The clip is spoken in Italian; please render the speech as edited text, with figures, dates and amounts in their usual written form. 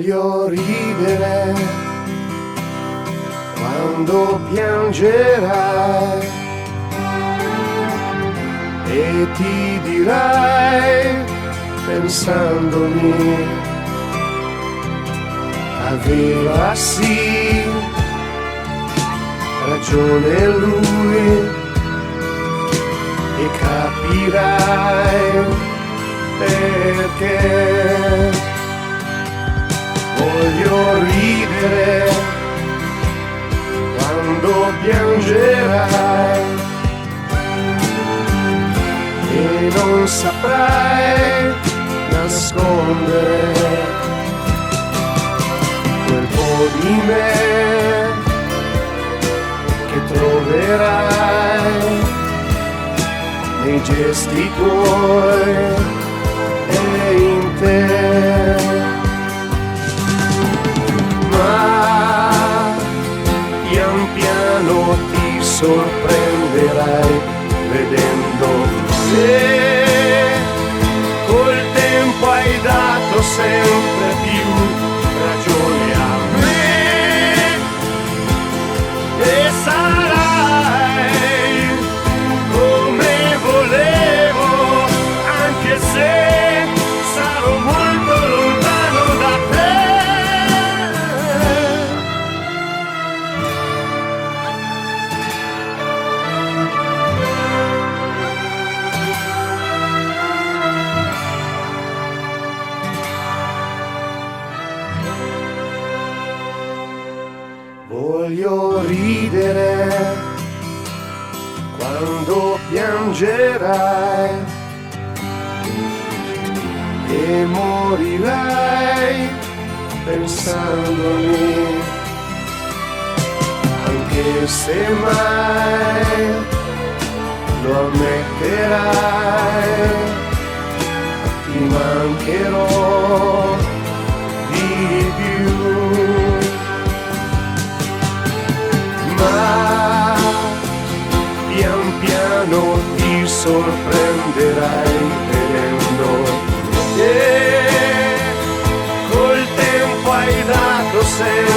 Voglio ridere quando piangerai e ti dirai pensandomi, aveva sì ragione lui, e capirai perché. Voglio ridere quando piangerai e non saprai nascondere quel po' di me che troverai nei gesti tuoi e in te. Ma pian piano ti sorprenderai vedendo che col tempo hai dato sempre più ragione a me e sarai come volevo, anche se sarò molto lontano da te. Voglio ridere quando piangerai e morirai pensandomi, anche se mai lo ammetterai, ti mancherò di più. Ma pian piano ti sorprenderai vedendo che col tempo hai dato sempre